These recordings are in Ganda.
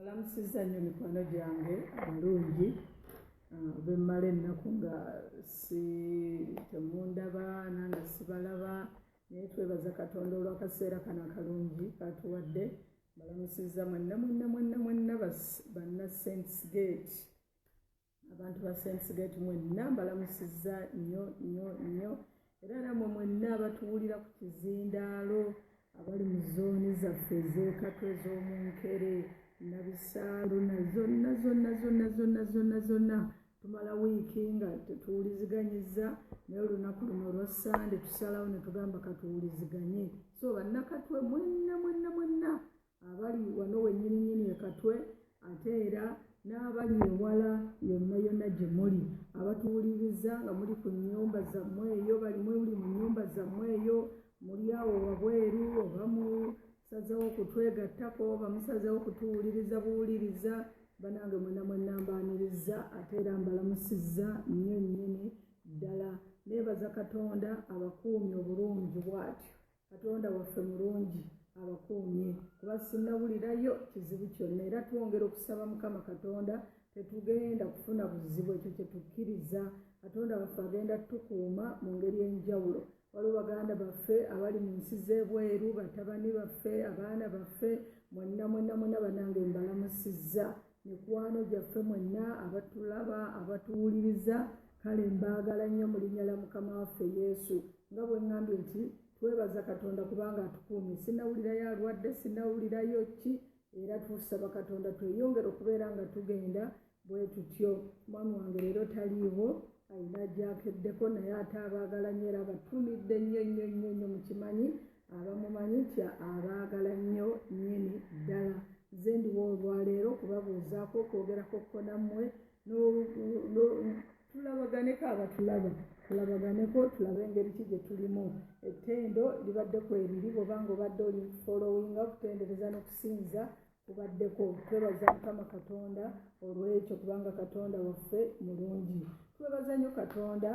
Balamusizza nnyo mikwano gyange abalungi bemmala ennaku nga temundaba nange sibalaba naye twebaza Katonda olw'akaseera kano akalungi katuwadde. Balamusizza mwenna banna Saints Gate, abantu ba Saints Gate mwenna mbalamusizza nnyo era namwe mwenna abatuwulira ku kizindaalo abali mu zooni zaffe ez'ekatwe ez'omunkere Nabisaalu zonna tumala wiiki nga tetuwuliziganyizza naye olunaku luno olwa Sande tusalawo ne tugamba katuwuliziganye. So bannakatwe mwenna abali wano wennyininyini ekatwe ate era n'abali ewala yonna gye muli abatuwuliriza nga muli ku nnyumba zammwe eyo muli mu nnyumba zammwe eyo muli awo wabweru oba musazeewo okutwegattako oba musazeewo okutuwuliriza buwuliriza banange mwenna mbaaniriza ate era mbalamusizza nnyo nnyini ddala. Neebaza Katonda abakuumye obulungi bw'atyo. Katonda waffe mulungi abakuumye kuba sinnawulirayo kizibu kyonna era twongera okusaba Mukama Katonda tetugenda kufuna buzibu ekyo kye tukkiriza. Katonda waffe agenda tukuuma mu ngeri enjawulo. Waliwo baganda baffe abali mu nsi z'ebweru, batabani baffe, abaana baffe mwenna banange mbalamusizza. Mikwano gyaffe mwenna abatulaba abatuwuliriza kale mbaagala nnyo mu linnya la Mukama waffe Yesu nga bwe ŋŋambye nti twebaza Katonda kubanga atukuumye. Sinnawulirayo alwadde, sinnawulirayo ki era tusaba Katonda tweyongere okubeera nga tugenda bwe tutyo. Mwami wange leero taliiwo alina gy'akeddeko naye ate abaagala nnyo era abatumidde nnyo mukimanyi abamumanyi nti abaagala nnyo nnyini ddala. Nze ndiwo olwaleero kubabuuzaako okwogerakokko nammwe tulabaganeko abatulaba tulabaganeko tulabe engeri ki gye tulimu. Ettendo libaddeko eriri bw'obanga obadde oli followinga kutendereza n'okusinza kubaddeko. Twebaza Mukama Katonda olw'ekyo kubanga Katonda waffe mulungi. Twebaza nnyo Katonda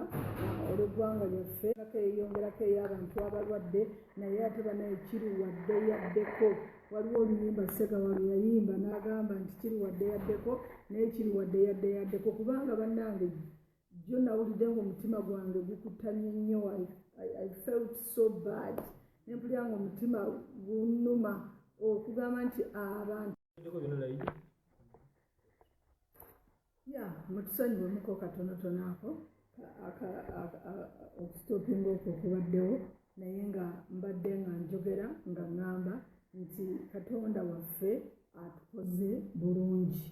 olw'eggwanga lyaffe yeyongerako ey'abantu abalwadde naye ate banaye kiriwadde yaddeko. Waliwo oluyimba Ssegawa lwe yayimba n'agamba nti kiriwadde yaddeko naye kiriwadde yaddeko kubanga bannange jjo nawulidde ng'omutima gwange gukutamye nnyo. I felt so bad nempulira ng'omutima gunnuma okugamba nti abantu mutusonyiwemuko katonotono ako okusitopinga okwo okubaddewo naye nga mbadde nga njogera nga ŋŋamba nti Katonda waffe atukoze bulungi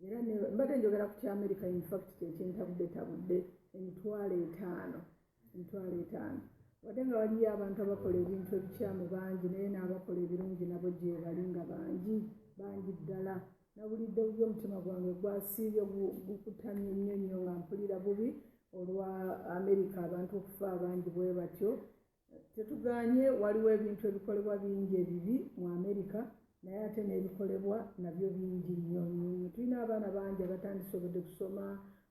era mbadde njogera ku ky'Amerika infact kyekintabudde emitwalo 5 wadde nga waliyo abantu abakola ebintu ebikyamu bangi naye n'abakola ebirungi nabo gye bali nga bangi ddala. Nawulidde bubi omutima gwange gwasiibye gukutamye nnyo nga mpulira bubi olwa Amerika abantu okufa abangi bwe batyo. Tetuganye waliwo ebintu ebikolebwa bingi ebibi mu Amerika naye ate n'ebikolebwa nabyo bingi nnyo. Tulina abaana bangi abatandisobodde kusoma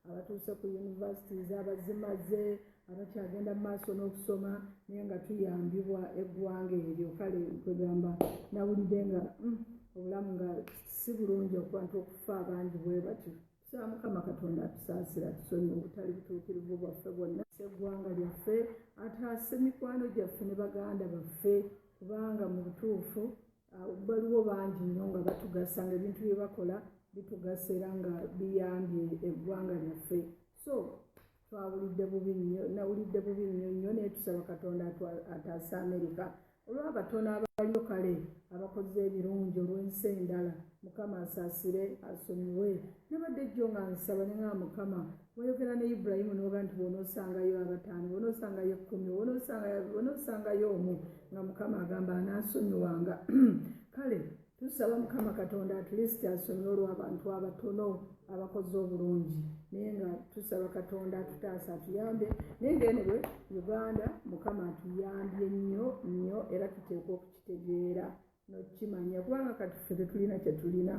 abatuuse ku universities abazimaze abakyagenda mu maaso n'okusoma naye nga tuyambibwa eggwanga eryo. Kale kwegamba nawulidde nga obulamu nga si bulungi okubantu okufa abangi bwe batyo. Tusaba Mukama Katonda atusaasira tusonyiwe obutali butuukirivu bwaffe bwonna eggwanga lyaffe ataase mikwano gyaffe ne baganda baffe kubanga mu butuufu baliwo bangi nnyo nga batugasa nga ebintu bye bakola bitugasa era nga biyambye eggwanga lyaffe. So nawulidde bubi nnyo naye tusaba Katonda ataase Amerika olw'abatono abaliyo kale abakoze ebirungi olw'ensi endala. Mukama asaasire asonyiwe. Nabadde jjo nga nsaba ne nga Mukama wayogera ne Ibulayimu n'oga nti bw'onoosangayo 5 bw'onoosangayo 10 bw'onoosangayo 1 nga Mukama agamba anaasonyiwanga. Kale tusaba Mukama Katonda at least asonyiwe olw'abantu abatono abakoze obulungi naye nga tusaba Katonda atutaasa atuyambe naye ng'enebwe Uganda Mukama atuyambye nnyo era tuteekwa okukitegeera n'okukimanya kubanga kati ffe tetulina kyetulina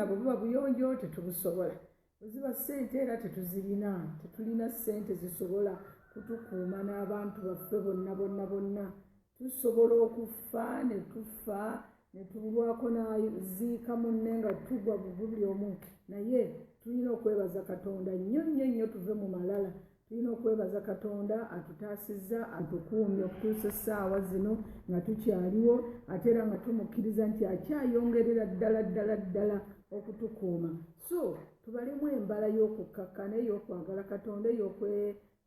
bwe buba buyonjo tetubusobola bwe ziba ssente era tetulina ssente zisobola kutukuuma n'abantu baffe bonna tusobola okufa ne tufa ne tulwako n'aziika munne nga tugwa buli omu. Naye tulina okwebaza Katonda nnyo tuve mu malala. Tulina okwebaza Katonda atutaasizza atukuumye okutuusa essaawa zino nga tukyaliwo, ate era nga tumukkiriza nti akyayongerera ddala okutukuuma. So tubalemu embala y'okukkakkana, ey'okwagala Katonda,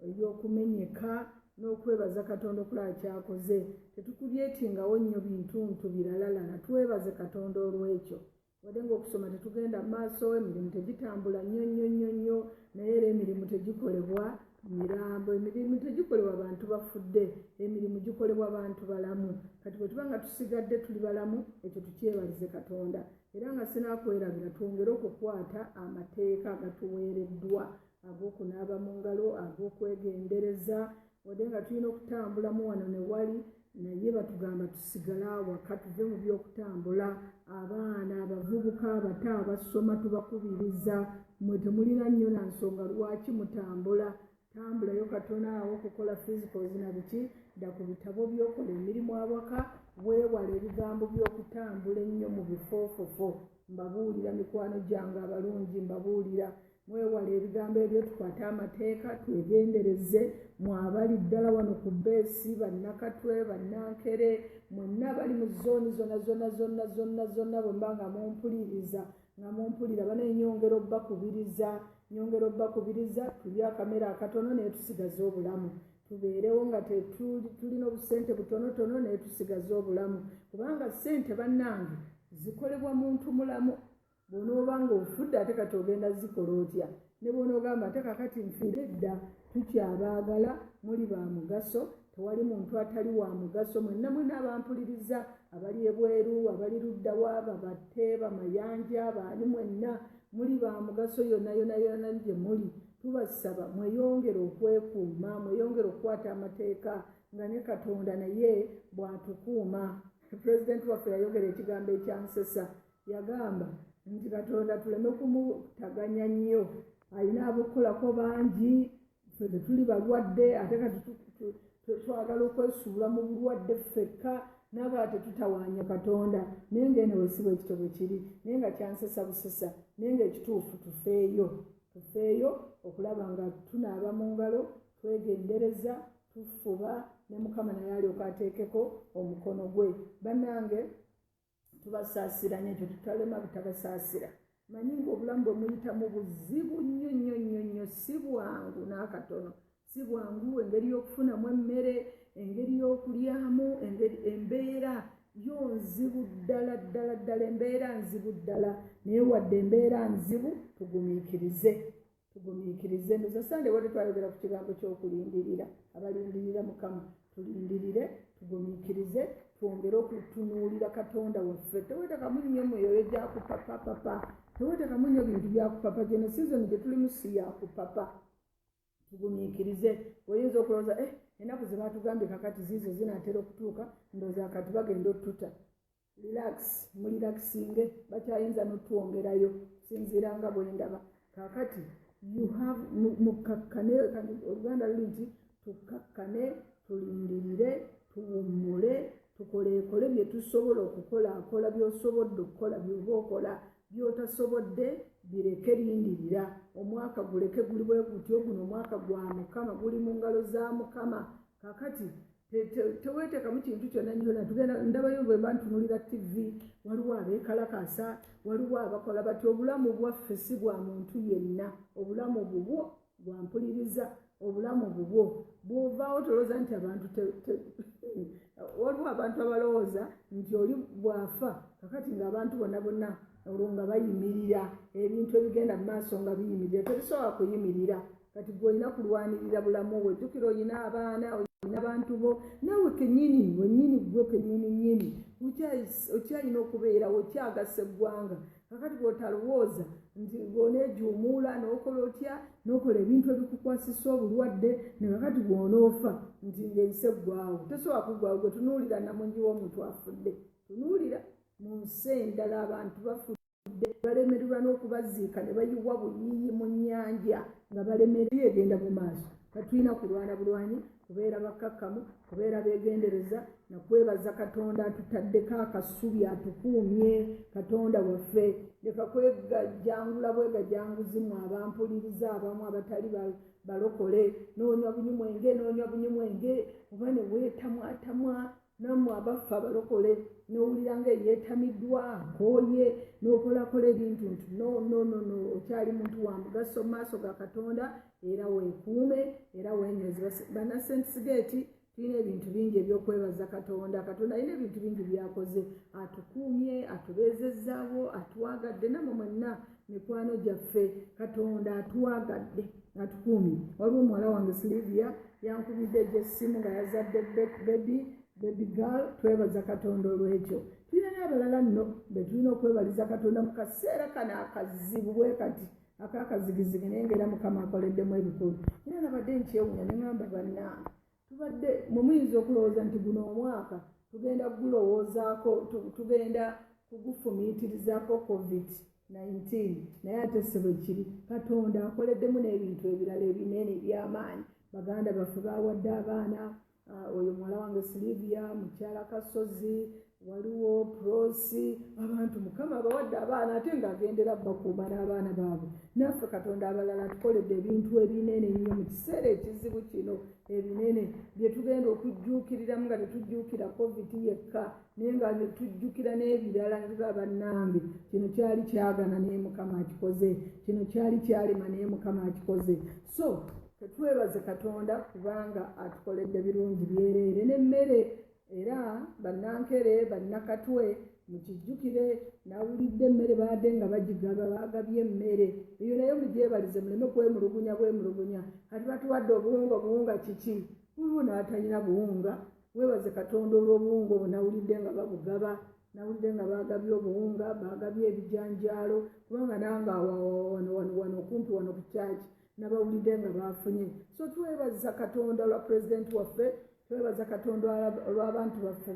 ey'okumenyeka n'okwebaza Katonda okulaba kyakoze. Tetukulyetingawo nnyo bintu birala, twebaze Katonda olw'ekyo. Wadde ng'okusoma tetugenda mu maaso, emirimu tegitambula nnyo, naye era emirimu tegikolebwa mirambo, emirimu tegikolebwa bantu bafudde, emirimu gikolebwa bantu balamu. Kati bwe tuba nga tusigadde tuli balamu, ekyo tukyebalize Katonda. Era nga sinakwerabira twongere okukwata amateeka agatuweereddwa ag'okunaaba mu ngalo, ag'okwegendereza. Wadde nga tulina okutambulamu wano ne wali, naye batugamba tusigale awaka, tuve mu by'okutambula. Abaana, abavubuka, abato abasoma tubakubiriza, mwe temulina nnyo na nsonga lwaki mutambula. Tambulayo katono awo okukola physicals na biki, dda ku bitabo by'okola emirimu awaka, weewale ebigambo by'okutambula ennyo mu bifoofofo. Mbabuulira mikwano gyange abalungi, mbabuulira mwewale ebigambo ebyo, tukwate amateeka, twegendereze. Mwabali ddala wano ku Bbeesi, Bannakatwe, Bannankere, mwenna bali mu zooni zonna bwe mba nga mumpuliriza, banaye nyongera obbakubiriza, tulye akamere akatono naye tusigaze obulamu. Tubeerewo nga tulina obusente butonotono naye tusigaze obulamu. Kubanga ssente bannange zikolebwa muntu mulamu. Bw'onooba ng'ofudde ate kati ogenda zikola otya? Ne bw'onoogamba ate kakati nfiire dda, tukyabaagala, muli ba mugaso, tewali muntu atali wa mugaso. Mwenna abampuliriza, abali ebweru, abali ludda wa, Babatte, Bamayanja, baani mwenna muli ba mugaso yonna gye muli. Tubasaba mweyongere okwekuuma, mweyongere okukwata amateeka, nga ne Katonda naye bw'atukuuma. Pulezidenti waffe yayogera ekigambo ekyansesa, yagamba nti Katonda tuleme kumutaganya nnyo, alina abokukolako bangi, ffe tetuli balwadde, ate kati twagala okwesuula mu bulwadde ffekka, naga tetutawaanya Katonda. Naye ng'eno wesiba ekito bwe kiri, naye nga kyansesa busesa, naye ng'ekituufu tufeeyo okulaba nga tunaaba mu ngalo, twegendereza, tufuba, ne Mukama naye alyoka ateekeko omukono gwe. Bannange, tubasaasira n'ekyo tutalema butabasaasira. Manyi ng'obulamu bwe muyitamu buzibu nnyo, si bwangu n'akatono, si bwangu. Engeri y'okufunamu emmere, engeri y'okulyamu, embeera yo nzibu ddala, embeera nzibu ddala. Naye wadde embeera nzibu, tugumiikirize. Ndoza Sande wadde twayogera ku kigambo ky'okulindirira. Abalindirira Mukama, tulindirire, tugumiikirize, twongere okutunuulira Katonda waffe. Teweetekamu nnyo mwoyo gyakupapa, teweetekamu nnyo bintu byakupapa. Gino season gye tulimu si yakupapa. Tugumiikirize. Oyinza okulowooza ennaku ze baatugambye kakati ziizo zinaatera okutuuka, ndowooza kati bagenda otuta. Mulirakisinge, bakyayinza n'otwongerayo sinziira nga bwe ndaba. Kakati mukakkane, Oluganda luli nti tukakkane, tulindirire, tuwummule, tukoleekole bye tusobola okukolaakola, by'osobodde okukola by'oba okola, by'otasobodde bireke, lindirira. Omwaka guleke guli bwe gutyo, guno omwaka gwa Mukama, guli mu ngalo za Mukama. Kakati teweetekamu kintu kyonna. Tugenda ndabayo bwe mba ntunulira TV, waliwo abeekalakaasa, waliwo abakola bati. Obulamu bwaffe si bwa muntu yenna, obulamu bubwo bwa mpuliriza, obulamu bubwo. Bw'ovaawo tolowooza nti abantu waliwo abantu abalowooza nti oli bw'afa kakati ng'abantu bonna olwo nga bayimirira, ebintu ebigenda mu maaso nga biyimirira. Tebisobola kuyimirira. Kati gwe olina kulwanirira bulamu bwe. Jjukira olina abaana, olina abantu bo, naawe kennyini gwe kennyini okyalina okubeerawo, okyagasa eggwanga. Kakati bw'otalowooza nti bw'oneejuumuula n'okola otya, n'okola ebintu ebikukwasisa obulwadde, ne kakati bw'onoofa nti ng'ensi eggwaawo. Tesobola kuggwaawo. Gwe tunuulira namungi w'omuntu afudde. Tunuulira mu nsi endala abantu bafudde, balemererwa n'okubaziika ne bayiwa buyiyi mu nnyanja nga balemererwa egenda mu maaso. Kati tulina kulwana bulwanyi kubeera bakkakkamu, kubeera beegendereza, nakwebaza Katonda atutaddeko akasubi atukuumye. Katonda waffe leka kwegajangula bwegajanguzimu abampuliriza abamu abatali balokole, noonywa bunywenge oba ne weetamwatamwa. Nammwe abaffe abalokole n'owulira ng'eyeetamiddwa akooye n'okolakola ebintu nti no okyali muntu wa mugaso mu maaso ga Katonda, era weekuume era weenyweze. Bannasensigeeti tulina ebintu bingi ebyokwebaza Katonda. Katonda alina ebintu bingi byakoze, atukuumye, atubeezezzaawo, atwagadde. Nammwe mwenna mikwano gyaffe Katonda atwagadde, atukuumye. Waliwo muwala wange Silivia yankubidde egy'essimu nga yazadde baby girl. Twebaza Katonda olw'ekyo. Tulina n'abalala nno be tulina okwebaliza Katonda mu kaseera kano akazibu bwe kati akakazigizigi, naye ng'era Mukama akoleddemu ebikulu. Era nabadde nkyewuunya ne ŋŋamba bannange, tubadde muyinza okulowooza nti guno omwaka tugenda kugulowoozaako, tugenda kugufumiitirizaako COVID-19, naye ate si bwe kiri. Katonda akoleddemu n'ebintu ebirala ebinene eby'amaanyi. Baganda baffe bawadde abaana, oyo muwala wange Silivia, mukyala Kasozi, waliwo Prosi, abantu Mukama abawadde abaana ate ng'agendera bakuuma n'abaana baabwe. Naffe Katonda abalala tukoledde ebintu ebinene nnyo mu kiseera ekizibu kino, ebinene bye tugenda okujjuukiriramu nga tetujjuukira COVID yekka, naye nga tujjukira n'ebirala ne tuba bannange. Kino kyali kyagana naye Mukama akikoze, kino kyali kyalema naye Mukama akikoze. So twebaze Katonda kubanga atukoledde birungi byereere n'emmere. Era bannankere bannakatwe mukijjukire, nawulidde emmere baadde nga bagigaba, baagabye emmere eyo naye mugyebalize, muleme kwemulugunya. Kati batuwadde obuwunga kiki? Waliwo n'atalina buwunga. Weebaze Katonda olw'obuwunga obwo nawulidde nga babugaba, nawulidde nga baagabye obuwunga, baagabye ebijanjaalo, kubanga nange wano okumpi wano ku kyaki nabawulidde nga baafunye. So twebaza Katonda olwa pulezidenti waffe, twebaza Katonda olw'abantu baffe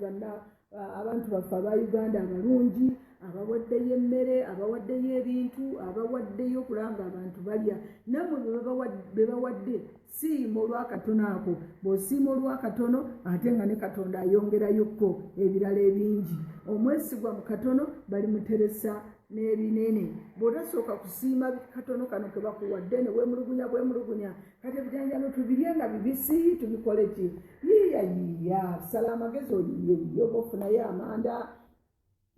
abantu baffe aba Uganda abalungi, abawaddeyo emmere, abawaddeyo ebintu, abawaddeyo okulanga abantu balya. Nammwe be bawadde siima olw'akatono ako. Bw'osiima olw'akatono ate nga ne Katonda ayongerayokko ebirala ebingi. Omwesigwa mu katono balimuteresa n'ebinene. Bw'otasooka kusiima katono kano ke bakuwadde ne weemulugunya, kati ebijanjalo tubirye nga bibisi, tubikole ki? Yiiya sala amagezi oliye, oba ofunayo amanda,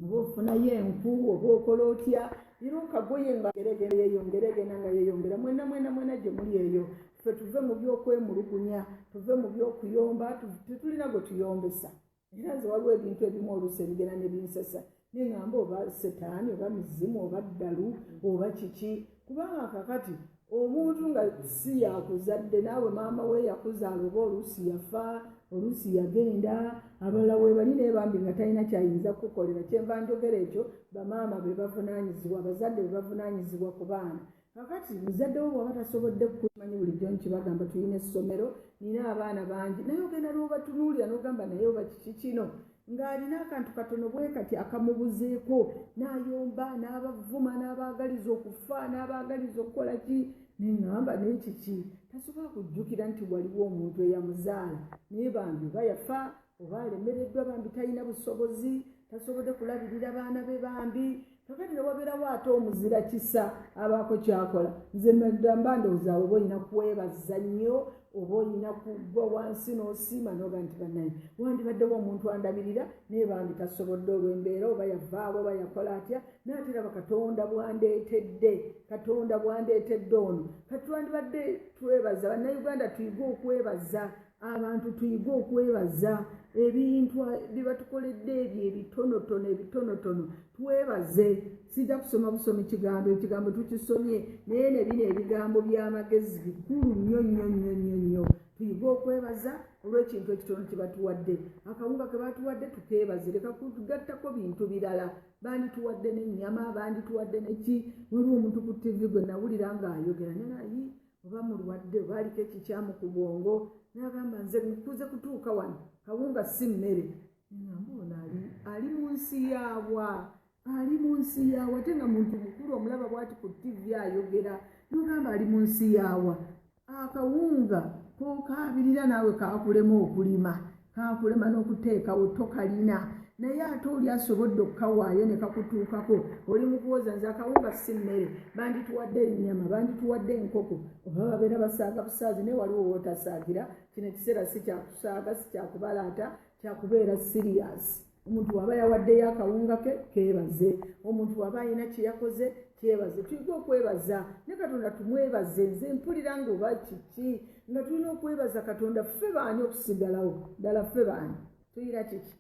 oba ofunayo enku, oba okola otya. Era okagoye nga ngeregena nga yeeyongera. Mwena gye muli eyo. Ffe tuve mu by'okwemulugunya, tuve mu by'okuyomba, tetulina gwe tuyombesa. Era nze waliwo ebintu ebimu oluusi ebigenda ne binsesa. Neŋŋamba oba setaani, oba mizimu, oba ddalu, oba kiki. Kubanga kakati omuntu nga si yakuzadde, naawe maama we yakuzaala, oba oluusi yafa, oluusi yagenda, abalala weebali naye bambi nga talina kyayinza kukolera. Kyenva njogera ekyo, bamaama be bavunaanyizibwa, abazadde be bavunaanyizibwa ku baana. Kakati muzadde wo bw'aba tasobodde kumanyi bulijjo nkibagamba tulina essomero, nina abaana bangi, naye ogenda n'obatunuulira n'ogamba naye oba kiki kino, ng'alina akantu katono bwe kati akamubuzeeko, n'ayomba, n'abavuma, n'abaagaliza okufa, n'abaagaliza okukola ki. Neŋŋamba naye kiki? Tasobola kujjukira nti waliwo omuntu eyamuzaala naye bambi oba yafa, oba alemereddwa, bambi talina busobozi, tasobodde kulabirira baana be bambi. Kakati ne wabeerawo ate omuzira kisa abaako kyakola. Nze mba ndowooza oba olina kwebaza nnyo, oba olina kugwa wansi n'osiima n'oga nti bannaye wandibaddewo omuntu andabirira naye bambi tasobodde olw'embeera, oba yavaawo, oba yakola atya. Naate raba Katonda bwandeetedde ono. Kati twandibadde twebaza. Bannayuganda tuyige okwebaza, abantu tuyige okwebaza ebintu bye batukoledde ebyo ebitonotono twebaze. Sijja kusoma busomi ekigambo tukisomye, naye ne bino ebigambo by'amagezi bikulu nnyo. Tuyige okwebaza olw'ekintu ekitono kye batuwadde. Akawunga ke batuwadde tukeebaze, leka kutugattako bintu birala. Bandi tuwadde n'ennyama, bandi tuwadde neki. Waliwo omuntu ku TV gwe nawulira ng'ayogera naye oba mulwadde, oba aliko ekikyamu ku bwongo, n'agamba nze nkuze kutuuka wano, kawunga si mmere. Ngamba ono ali mu nsi yaabwa, ate nga muntu mukulu omulaba bw'ati ku TV ayogera, n'ogamba ali mu nsi yaabwa. akawunga kokabirira naawe kakulema okulima kakulema n'okuteekawo tokalina naye ate oli asobodde okukawaayo ne kakutuukako oli mu kuwoza nze akawunga si mmere bandituwadde ennyama bandituwadde enkoko oba babeera basaaga busaazi naye waliwo wootasaagira kino ekiseera si kyakusaaga si kyakubalaata kyakubeera siriyasi. Omuntu waba yawaddeyo akawunga ke keebaze, omuntu waba alina kye yakoze kyebaze. Tuyige okwebaza ne Katonda tumwebaze. Nze mpulira ng'oba kiki nga tulina okwebaza Katonda ffe baani okusigalawo ddala ffe baani tuyira kiki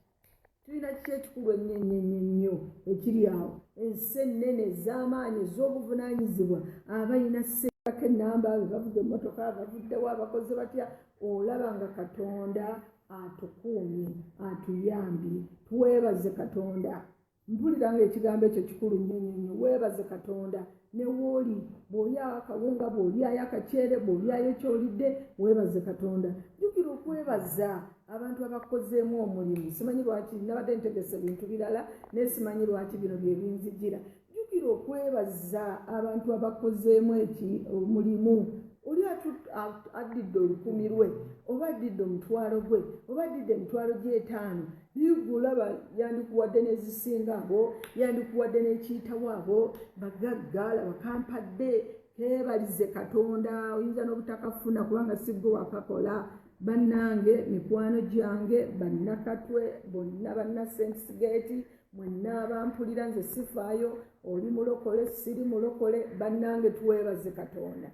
tulina kiki ekikulu ennyo ekiri awo ensi ennene ez'amaanyi ez'obuvunaanyizibwa abalina sseeko ennamba abo bavuga emmotoka bavuddewo abakozi batya olaba nga Katonda atukuumye atuyambye. Twebaze Katonda. Mpulira ng'ekigambo ekyo kikulu nnyo. Weebaze Katonda ne wooli bw'olyawo akawunga bw'olyayo akaceere bw'olyayo ky'olidde weebaze Katonda. Jjukira okwebaza abantu abakozeemu omulimu. Simanyi lwaki nabadde ntegese bintu birala naye simanyi lwaki bino bye binzijira. Jjukira okwebaza abantu abakozeemu omulimu. Oli addidde 1000 lwe oba addidde omutwalo gwe oba addidde emitwalo gy'etaano bigulaba yandikuwadde n'ezisinga abo yandikuwadde n'ekiyitawo abo bagagga laba kampadde keebalize Katonda. Oyinza n'obutakafuna kubanga si gwe wakakola. Bannange mikwano gyange bannakatwe bonna banna Sentisgate mwenna abampulira nze sifaayo oli mulokole siri mulokole bannange twebaze Katonda.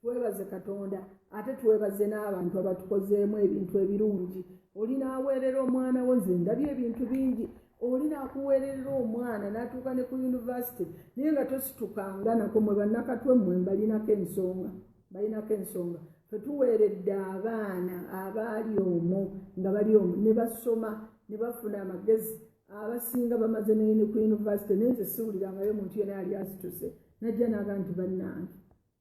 Twebaze Katonda ate twebaze n'abantu abatukozeemu ebintu ebirungi. Oli n'aweerera omwana wo nze ndabye ebintu bingi. Oli n'akuweerera omwana n'atuuka ne ku yunivasite naye nga tositukanga nako mwe bannakatwe mmwe balinako ensonga. Ffe tuweeredde abaana abaali omwo nga bali omwo ne basoma ne bafuna amagezi abasinga bamaze ne ku yunivasite naye nze siwulirangayo muntu yena yali asituse najja n'aga nti bannange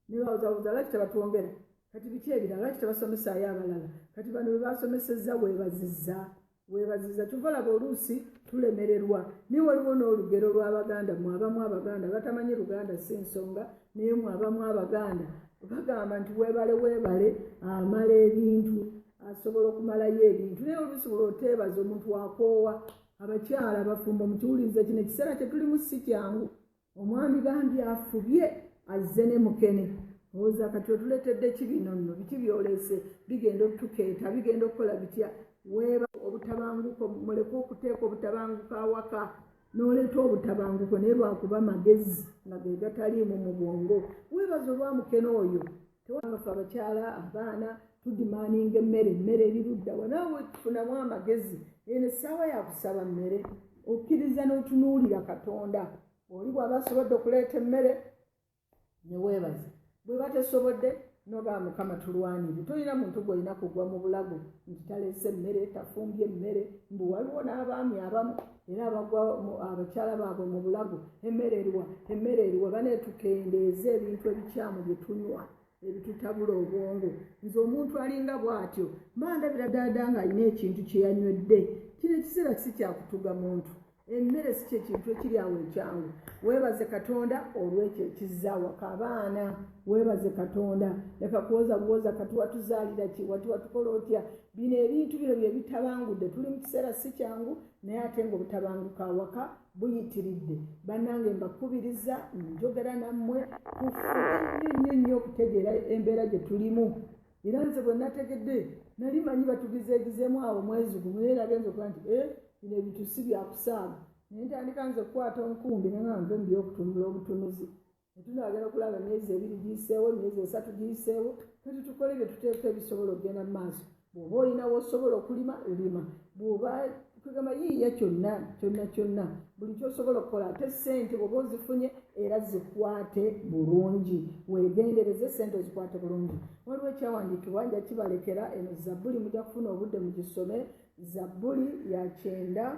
ne bawuzawuza lwaki tebatwongera kati biki ebirala lwaki tebasomesaayo abalala kati bano bwe basomesezza weebazizza kyova laba oluusi tulemererwa. Naye waliwo n'olugero lw'Abaganda mwe abamu Abaganda batamanyi Luganda si nsonga naye mwe abamu Abaganda bagamba nti weebale amala ebintu asobola okumalayo ebintu naye oluusi bw'oteebaza omuntu wakoowa. Abakyala abafumbo mukiwulirize kino ekiseera kye tulimu si kyangu. Omwami bambi afubye azze ne mukene oza kati otuletedde kibino nno biki byoleese bigenda okutukeeta bigenda okukola bitya. Weeba obutabanguko muleke okuteeka obutabanguko awaka n'oleeta obutabanguko naye lwakuba magezi nga ge gataliimu mu bwongo. Weebaza olwa mukene oyo tewangafe abakyala abaana tudimaaninga emmere eriruddawa naawe tufunamu amagezi eno essaawa yakusaba mmere okkiriza n'otunuulira Katonda. Oli bw'aba asobodde okuleeta emmere ne weebaza bwe batesobodde n'ogamba Mukama tulwanire. Tolina muntu gw'olina kugwa mu bulago nti taleese emmere tafumbye emmere. Mbu waliwo n'abaami abamu era abagwa abakyala baabwe mu bulago emmere eriwa baneetukendeeza ebintu ebikyamu bye tunywa ebitutabula obwongo. Nze omuntu alinga bw'atyo mba ndabira ddaada ng'alina ekintu kye yanywedde. Kino ekiseera si kyakutuga muntu. Emmere si kye kintu ekiri awo ekyangu. Weebaze Katonda olw'ekyo ekizza awaka abaana. Weebaze Katonda leka kuwoza kati watuzaalira ki wati watukola otya. Bino ebintu bino bye bitabangudde tuli mu kiseera si kyangu naye ate ng'obutabanguka awaka buyitiridde. Bannange mbakubiriza njogera nammwe tufube nnyo okutegeera embeera gye tulimu. Era nze bwe nategedde nali manyi batugizeegizeemu awo mwezi gumu naye nagenza okuba nti bino ebintu si byakusaaga naye ntandika nze okukwata omukumbi naye nga nve mbyokutunula obutunuzi netunagenda okulaba emyezi 2 giyiseewo emyezi 3 giyiseewo kati tukole bye tuteeka ebisobola okugenda mu maaso. Bw'oba olina wosobola okulima lima bw'oba tugamba yiiya kyonna buli kyosobola okukola ate ssente bw'oba ozifunye era zikwate bulungi weegendereze ssente ozikwate bulungi. Waliwo ekyawandiikibwa nja kibalekera eno Zabbuli mujja kufuna obudde mu gisome. Zabbuli ya 91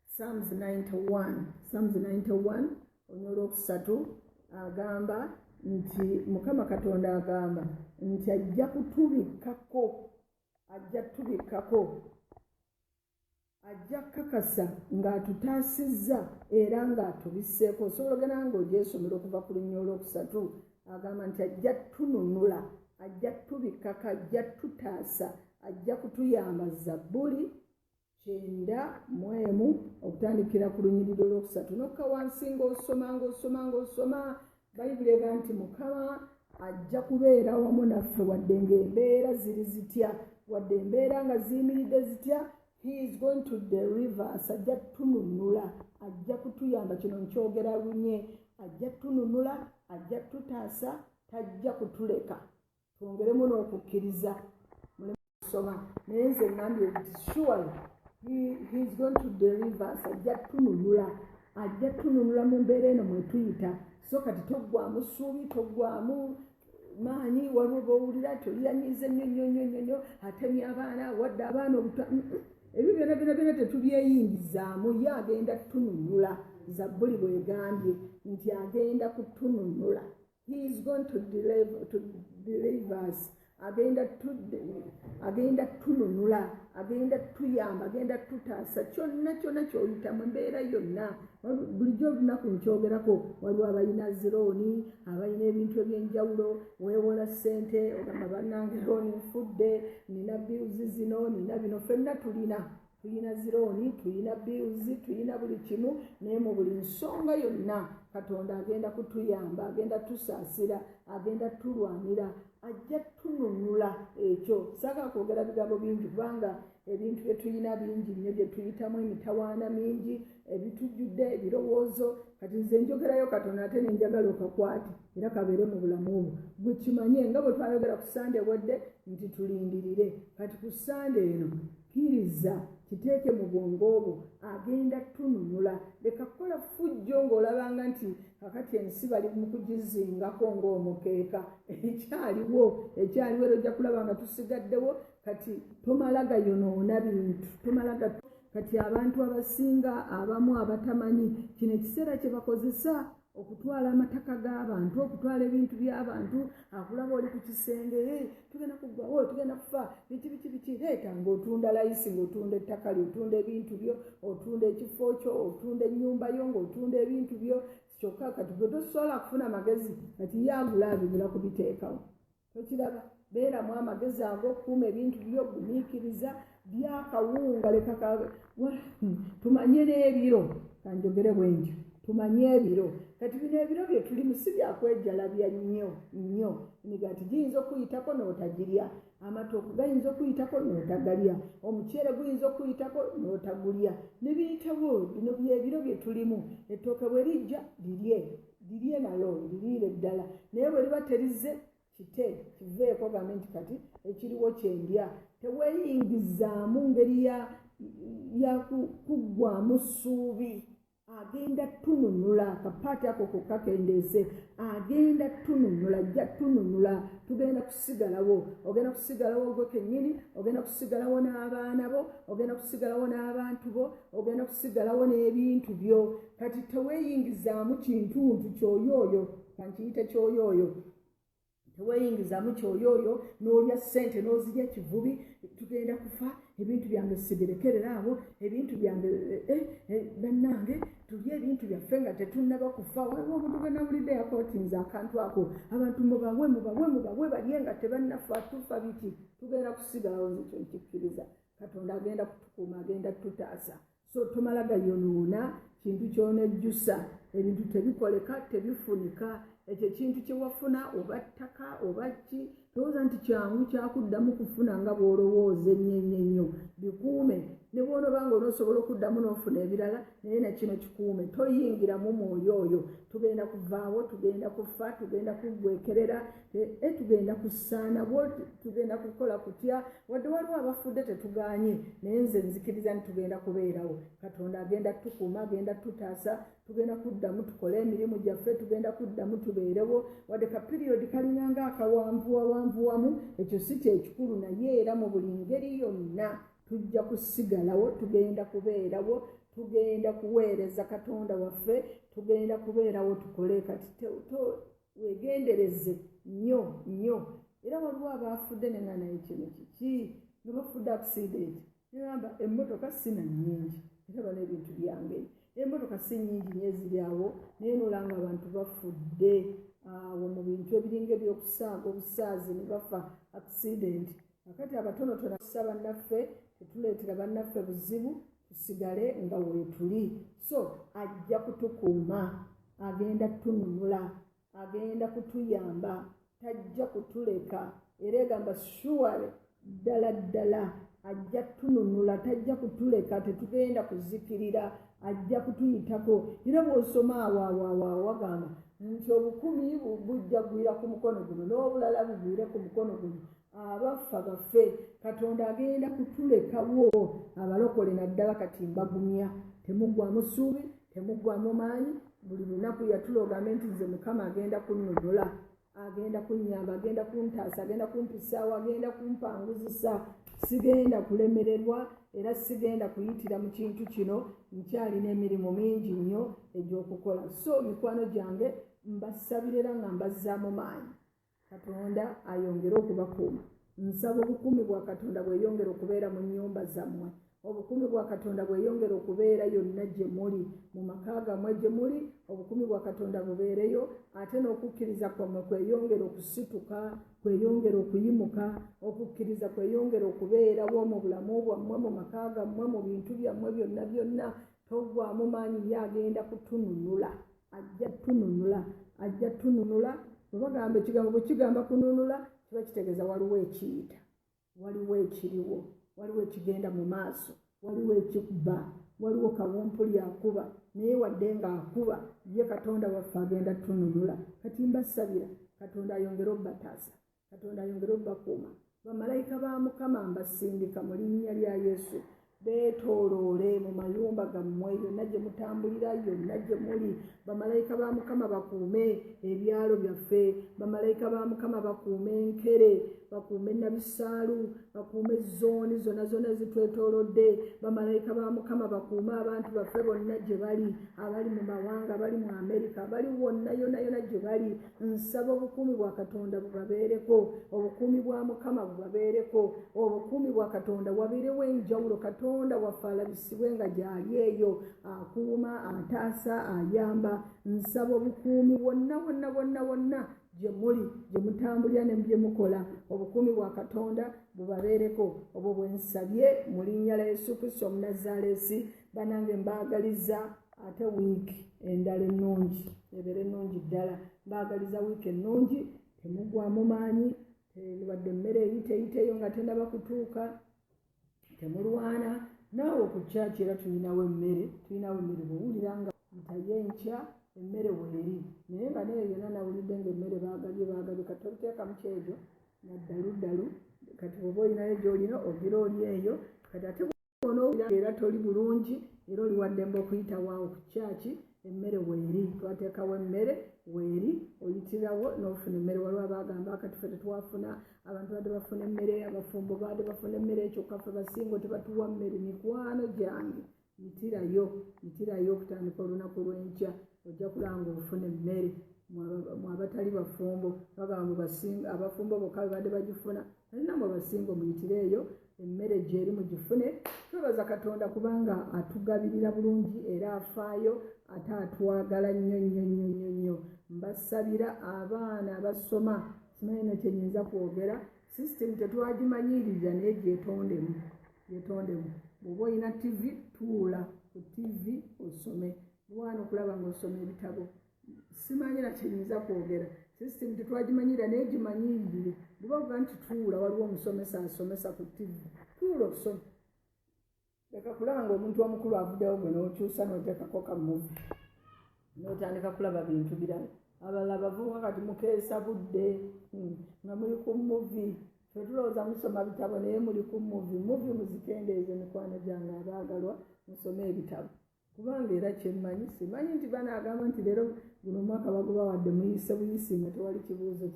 Psalms 91 olwokusatu agamba nti Mukama Katonda agamba nti ajja kakasa ng'atutaasizza era ng'atubisseeko. Osobola ogenda ng'ogyesomera okuva ku linnya olwokusatu agamba nti ajja tununula, ajja tubikaka, ajja tutaasa, ajja kutuyamba. Zabbuli 9:1 okutandikira ku lunyiriri olwokusatu nokka wansi ng'osoma bayibuli ega nti Mukama ajja kubeera wamu naffe wadde ng'embeera ziri zitya, wadde embeera nga ziyimiridde zitya. He is going to deliver us. Ajja tununula, ajja kutuyamba. Kino nkyogera lunye. Ajja tununula, ajja tutaasa, tajja kutuleka. Twongeremu n'okukkiriza mulemu kusoma naye nze ngambye nti surely he is going to deliver us. Ajja tununula mu mbeera eno mwe tuyita. So kati toggwamu ssuubi, toggwamu maanyi, waliwo b'owulira toliyanyize nnyo atemya abaana wadde abaana obutwa. Ebyo byonna tetubyeyingizaamu. Ye agenda tununula. Zabbuli bw'egambye nti agenda kutununula. He is going to deliver us. Agenda tununula, agenda tuyamba, agenda tutaasa. Kyonna ky'oyita mu mbeera yonna. Bulijjo olunaku nkyogerako, waliwo abalina zirooni, abalina ebintu eby'enjawulo, weewola ssente, ogamba bannange looni nfudde, nina bills zino, nina bino. Ffenna tulina zirooni, tulina bills, tulina buli kimu, naye mu buli nsonga yonna Katonda agenda kutuyamba, agenda tusaasira, agenda tulwanira, ajja tununula. Ekyo saagala kwogera bigambo bingi kubanga ebintu bye tulina bingi nnyo bye tuyitamu, emitawaana mingi, ebitujjudde ebirowoozo. Kati nze njogerayo Katonda ate ne njagala okakwate era kabeere mu bulamu obwo. Gwe kimanye nga bwe twayogera ku Sande wedde nti tulindirire. Kati ku Sande eno kkiriza kiteeke mu bwongo bwo, agenda tununula. Leka kukola fujjo ng'olabanga nti kakati ensi bali mu kugizingako ng'omukeeka. Ekyaliwo era ojja kulaba nga tusigaddewo. Kati tomala gayonoona bintu, kati abantu abasinga abamu abatamanyi kino ekiseera kye bakozesa okutwala amataka g'abantu, okutwala ebintu by'abantu. Akulaba oli ku kisenge, tugenda kuggwawo, tugenda kufa, biki leeta ng'otunda layisi, ng'otunda ettaka lyo, otunda ebintu byo, otunda ekifo kyo, otunda ennyumba yo, ng'otunda ebintu byo. Kyokka kati gwe tosobola kufuna magezi, kati ye agula kubiteekawo. Tokiraba? Beeramu amagezi ago, kuuma ebintu byo, gumiikiriza, byakawunga. Leka tumanye n'ebiro, kanjogere bwentyo, tumanye ebiro. Kati bino ebiro bye tulimu si byakwejalabya nnyo. Emigaati giyinza okuyitako n'otagirya, amatooke gayinza okuyitako n'otagalya, omuceere guyinza okuyitako n'otagulya. Ne biyitawo, bino byebiro bye tulimu. Ettooke bwe lijja lirye nalo, liriire ddala. Naye bwe liba terizze kiveeko gambe nti kati ekiriwo kyendya. Teweeyingizaamu ngeri ya kuggwamu ssuubi. Agenda tununula. Akapaati ako kokka kendeese. Agenda tununula, ajja tununula. Tugenda kusigalawo. Ogenda kusigalawo gwe kennyini, ogenda kusigalawo n'abaana bo, ogenda kusigalawo n'abantu bo, ogenda kusigalawo n'ebintu byo. Kati teweeyingizaamu kintuntu kyoyooyo, kankiyite kyoyooyo. Teweeyingizaamu kyoyooyo n'olya ssente n'ozirya kivubi. Tugenda kufa, ebintu byange sibirekerera awo, ebintu byange bannange tulye ebintu byaffe nga tetunnaba kufa. Waliwo omuntu gwe nawulidde yakootinze akantu ako, abantu mubawe balye nga tebannafa, tufa biki? Tugenda kusigalawo. Ekyo nkikkiriza. Katonda agenda kutukuuma, agenda tutaasa. So tomala gayonoona kintu ky'onejjusa. Ebintu tebikoleka, tebifunika. Ekyo kintu kye wafuna oba ttaka oba ki, tolowooza nti kyangu kyakuddamu kufuna nga bw'olowooza ennyo. Bikuume. Ne bw'onoba ng'onoosobola okuddamu n'ofuna ebirala, naye na kino kikuume. Toyingiramu mwoyo oyo. Tugenda kuvaawo, tugenda kufa, tugenda kuggwekerera, tugenda kusaana bwoti, tugenda kukola kutya. Wadde waliwo abafudde tetugaanye, naye nze nzikiriza nti tugenda kubeerawo. Katonda agenda tukuuma, agenda tutaasa, tugenda kuddamu tukole emirimu gyaffe, tugenda kuddamu tubeerewo. Wadde ka piriyodi kalinganga akawanvuwamu, ekyo si kyekikulu, naye era mu buli ngeri yonna tujja kusigalawo, tugenda kubeerawo, tugenda kuweereza Katonda waffe, tugenda kubeerawo tukole. Kati weegendereze nnyo. Era waliwo abaafudde ne nga naye kino kiki, ne bafudde accident. Negamba emmotoka si na nnyingi, era bano ebintu byange. Emmotoka si nnyingi nnyo eziri awo, naye n'olanga abantu bafudde. awo mu bintu ebiringa ebyokusaaga obusaazi ne bafa accident. Kakati abatonotono kusaba bannaffe tetuleetera bannaffe buzibu tusigale nga weetuli. So ajja kutukuuma, agenda tununula, agenda kutuyamba, tajja kutuleka. Era egamba shuwale ddala ajja tununula, tajja kutuleka, tetugenda kuzikirira, ajja kutuyitako. Era bw'osoma awo wagamba nti obukumi bujja kugwira ku mukono guno n'obulala bugwire ku mukono guno. Abaffa baffe Katonda agenda kutulekawo. Abalokole naddala kati mbagumya, temuggwamu ssuubi, temuggwamu maanyi. Buli lunaku yatulogambe nti nze Mukama agenda kunnunula, agenda kunnyamba, agenda kuntaasa, agenda kumpisaawo, agenda kumpanguzisa. Sigenda kulemererwa era sigenda kuyitira mu kintu kino, nkyalina emirimu mingi nnyo egy'okukola. So mikwano gyange mbasabirira nga mbazzaamu maanyi. Katonda ayongere okubakuuma. Nsaba obukuumi bwa Katonda bweyongere okubeera mu nnyumba zammwe. Obukuumi bwa Katonda bweyongere okubeera yonna gye muli, mu maka gammwe gye muli. Obukuumi bwa Katonda bubeereyo, ate n'okukkiriza kwammwe kweyongere okusituka, kweyongere okuyimuka, okukkiriza kweyongere okubeerawo mu bulamu bwammwe, mu maka gammwe, mu bintu byammwe byonna. Toggwamu maanyi, ye agenda kutununula, ajja tununula, ajja tununula. Bwe bagamba ekigambo bwe kigamba kununula, kiba kitegeeza waliwo ekiyita, waliwo ekiriwo, waliwo ekigenda mu maaso, waliwo ekikuba, waliwo kawumpuli akuba. Naye wadde ng'akuba, ye Katonda waffe agenda tununula. Kati mbasabira Katonda ayongere obbataasa, Katonda ayongere obbakuuma. Bamalayika ba Mukama mbasindika mu linnya lya Yesu, beetooloole mu mayumba gammwe, yonna gye mutambulira, yonna gye muli. Bamalayika ba Mukama bakuume ebyalo byaffe, bamalayika ba Mukama bakuume Nkere, bakuume Nabisaalu, bakuume zooni zonna zitwetoolodde. Bamalayika ba Mukama bakuume abantu baffe bonna gye bali, abali mu mawanga, abali mu Amerika, abali wonna yonna gye bali. Nsaba obukuumi bwa Katonda bubabeereko, obukuumi bwa Mukama bubabeereko, obukuumi bwa Katonda wabeerewo enjawulo. Katonda waffe alabisibwe nga gy'ali eyo, akuuma, ataasa, ayamba. Nsaba obukuumi bwonna gye muli, gye mutambulira ne bye mukola, obukuumi bwa Katonda bubabeereko. Obwo bwe nsabye mu linnya lya Yesu Kristo Omunnazaaleesi. Banange mbaagaliza ate wiiki endala ennungi, ebeere ennungi ddala. Mbaagaliza wiiki ennungi, temuggwamu maanyi, wadde emmere eyiteeyo nga tennaba kutuuka, temulwana. Naawe ku kyaki era tulinawo emmere bw'owulira nga ntaye enkya emmere weeri, naye nga naye yonna nawulidde ng'emmere baagabye kati tobiteekamu kyegyo naddaluddalu. Kati bw'oba olinayo gy'olina ogira oli eyo. Kati ate bw'onoowulira era toli bulungi era oli waddembe okuyitawaawo ku kyaki, emmere weeri. Twateekawo emmere weeri, oyitirawo n'ofuna emmere. Waliwo abaagamba kati ffe tetwafuna, abantu badde bafuna emmere, abafumbo badde bafuna emmere, kyokka ffe basingo tebatuwa mmere. Mikwano gyange yitirayo okutandika olunaku lw'enkya, ojja kulaba ofuna emmere. Mu abatali bafumbo bagamba abafumbo bokka badde bagifuna, naye namwe basingo muyitireeyo emmere gy'eri mugifune. Twebaza Katonda kubanga atugabirira bulungi era afaayo, ate atwagala nnyo. Mbasabira abaana abasoma, simanyi na kye nnyinza kwogera, sisitemu tetwagimanyirira naye gyetondemu. Bw'oba olina TV, tuula ku TV osome. Lwana okulaba ng'osoma ebitabo. Simanyi na kye nnyinza kwogera, sisitemu tetwagimanyirira naye gimanyirire. Bw'oba ovuga nti tuula, waliwo omusomesa asomesa ku TV, tuula osome. Leka kulaba ng'omuntu omukulu avuddewo gwe n'okyusa n'oteekako ka muvi, n'otandika kulaba bintu birala. Abalala bavuga kati mukeesa budde nga muli ku muvi. Ffe tulowooza musoma bitabo naye muli ku muvi. Muvi muzikendeeze mikwano gyange abaagalwa, musome ebitabo. Kubanga era kyemmanyi, simanyi nti banaagamba nti leero guno omwaka bagubawadde muyise buyisi nga tewali kibuuzo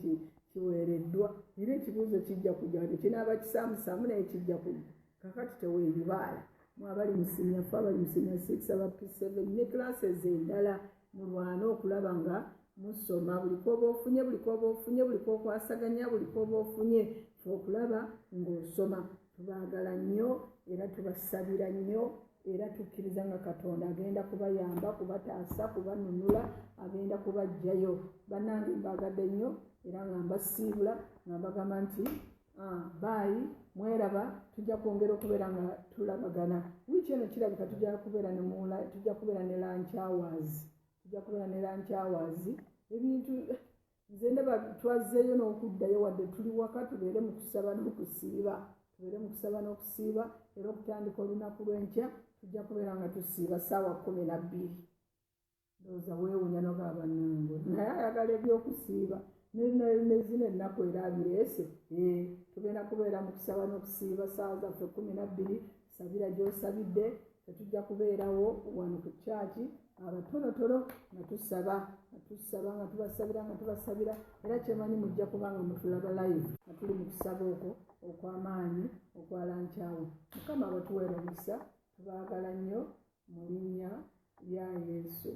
kiweereddwa. Era ekibuuzo kijja kujja, wadde kinaaba kisaamusaamu naye kijja kujja. Kakati teweebibaala. Abali mu senior 4, abali mu senior 6, aba P7 ne classes endala, mulwana okulaba nga musoma. Buli kwoba ofunye, buli kwokwasaganya, buli kwoba ofunye, okulaba ng'osoma. Tubaagala nnyo era tubasabira nnyo era tukkiriza nga Katonda agenda kubayamba, kubataasa, kubanunula, agenda kubaggyayo. Bannange mbagadde nnyo era nga mbasiibula nga mbagamba nti baayi mweraba, tujja kwongera okubeera nga tulabagana. Wiiki eno kirabika tujja kubeera ne lunch hours. Ebintu nze ndaba twazzeeyo n'okuddayo wadde tuli waka tubeere mu kusaba n'okusiiba era okutandika olunaku lw'enkya tujja kubeera nga tusiiba ssaawa 12. Ndowooza weewuunya noga bannange naye ayagala ebyokusiiba ne zino ennaku era abireese. Tugenda kubeera mu kusaba n'okusiiba ssaawa zaffe 12. Sabira gy'osabidde, tetujja kubeerawo wano ku kyaki abatonotono nga tusaba nga tubasabira era kyemanyi mujja kubanga mutulaba live nga tuli mu kusaba okwo okw'amaanyi okwa lunch hour. Mukama abatuweera omukisa, tubaagala nnyo mu linnya lya Yesu.